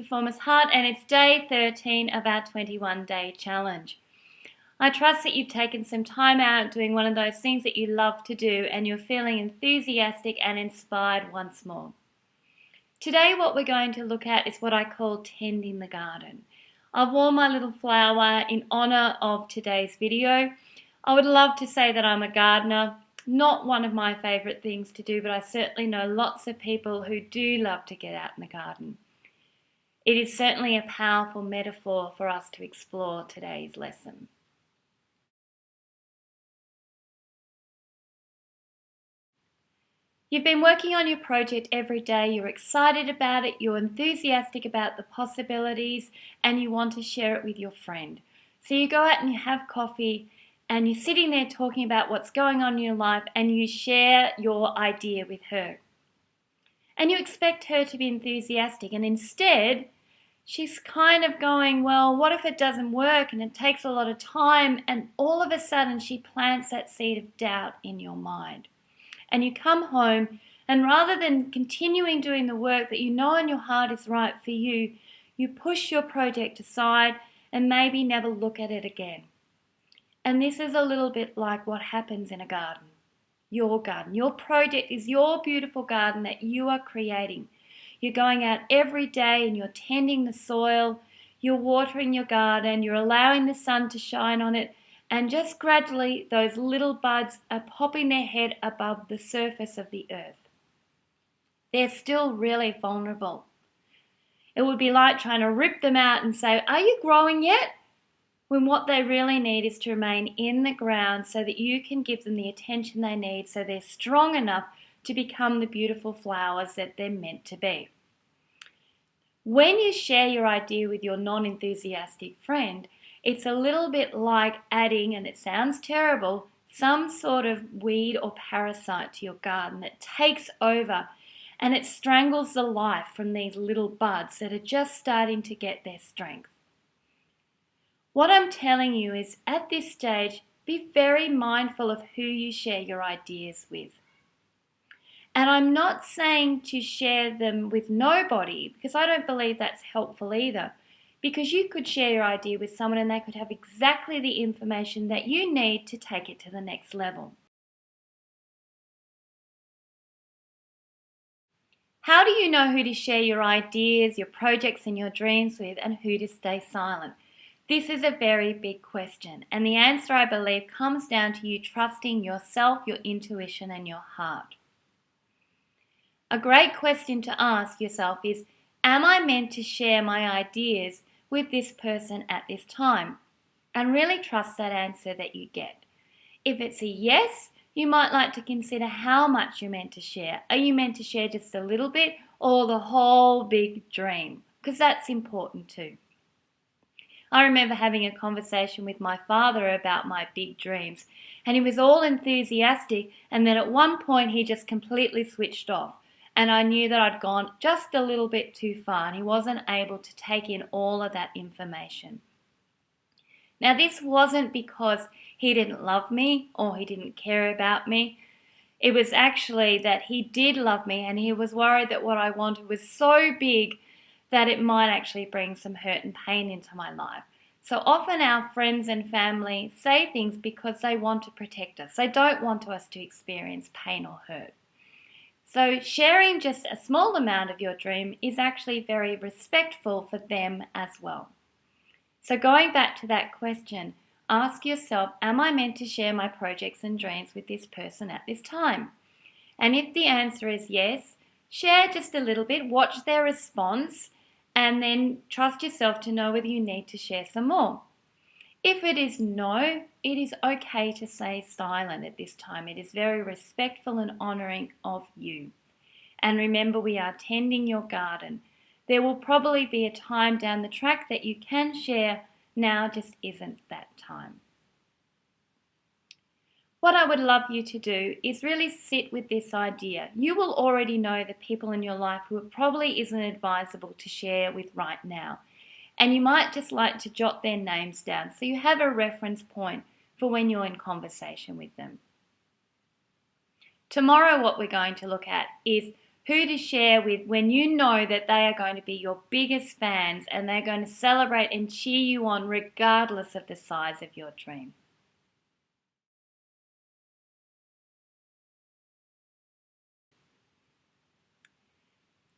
Performer's Heart, and it's day 13 of our 21-day challenge. I trust that you've taken some time out doing one of those things that you love to do and you're feeling enthusiastic and inspired once more. Today what we're going to look at is what I call tending the garden. I've worn my little flower in honour of today's video. I would love to say that I'm a gardener. Not one of my favourite things to do, but I certainly know lots of people who do love to get out in the garden. It is certainly a powerful metaphor for us to explore today's lesson. You've been working on your project every day, you're excited about it, you're enthusiastic about the possibilities, and you want to share it with your friend. So you go out and you have coffee, and you're sitting there talking about what's going on in your life, and you share your idea with her. And you expect her to be enthusiastic, and instead, she's kind of going, well, what if it doesn't work and it takes a lot of time, and all of a sudden she plants that seed of doubt in your mind. And you come home, and rather than continuing doing the work that you know in your heart is right for you, you push your project aside and maybe never look at it again. And this is a little bit like what happens in a garden. Your garden. Your project is your beautiful garden that you are creating. You're going out every day and you're tending the soil, you're watering your garden, you're allowing the sun to shine on it, and just gradually those little buds are popping their head above the surface of the earth. They're still really vulnerable. It would be like trying to rip them out and say, are you growing yet? When what they really need is to remain in the ground so that you can give them the attention they need so they're strong enough to become the beautiful flowers that they're meant to be. When you share your idea with your non-enthusiastic friend, it's a little bit like adding, and it sounds terrible, some sort of weed or parasite to your garden that takes over and it strangles the life from these little buds that are just starting to get their strength. What I'm telling you is at this stage, be very mindful of who you share your ideas with. And I'm not saying to share them with nobody, because I don't believe that's helpful either. Because you could share your idea with someone and they could have exactly the information that you need to take it to the next level. How do you know who to share your ideas, your projects and your dreams with, and who to stay silent? This is a very big question, and the answer, I believe, comes down to you trusting yourself, your intuition, and your heart. A great question to ask yourself is, am I meant to share my ideas with this person at this time? And really trust that answer that you get. If it's a yes, you might like to consider how much you're meant to share. Are you meant to share just a little bit or the whole big dream? Because that's important too. I remember having a conversation with my father about my big dreams, and he was all enthusiastic, and then at one point he just completely switched off, and I knew that I'd gone just a little bit too far and he wasn't able to take in all of that information. Now this wasn't because he didn't love me or he didn't care about me. It was actually that he did love me and he was worried that what I wanted was so big that it might actually bring some hurt and pain into my life. So often our friends and family say things because they want to protect us. They don't want us to experience pain or hurt. So sharing just a small amount of your dream is actually very respectful for them as well. So going back to that question, ask yourself, am I meant to share my projects and dreams with this person at this time? And if the answer is yes, share just a little bit, watch their response, and then trust yourself to know whether you need to share some more. If it is no, it is okay to stay silent at this time. It is very respectful and honouring of you. And remember, we are tending your garden. There will probably be a time down the track that you can share. Now just isn't that time. What I would love you to do is really sit with this idea. You will already know the people in your life who it probably isn't advisable to share with right now. And you might just like to jot their names down so you have a reference point for when you're in conversation with them. Tomorrow what we're going to look at is who to share with when you know that they are going to be your biggest fans and they're going to celebrate and cheer you on regardless of the size of your dream.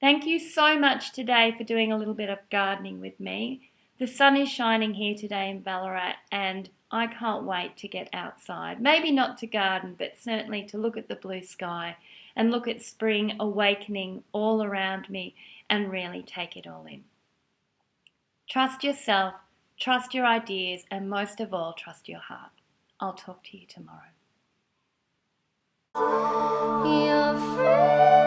Thank you so much today for doing a little bit of gardening with me. The sun is shining here today in Ballarat and I can't wait to get outside. Maybe not to garden, but certainly to look at the blue sky and look at spring awakening all around me and really take it all in. Trust yourself, trust your ideas, and most of all, trust your heart. I'll talk to you tomorrow. You're free.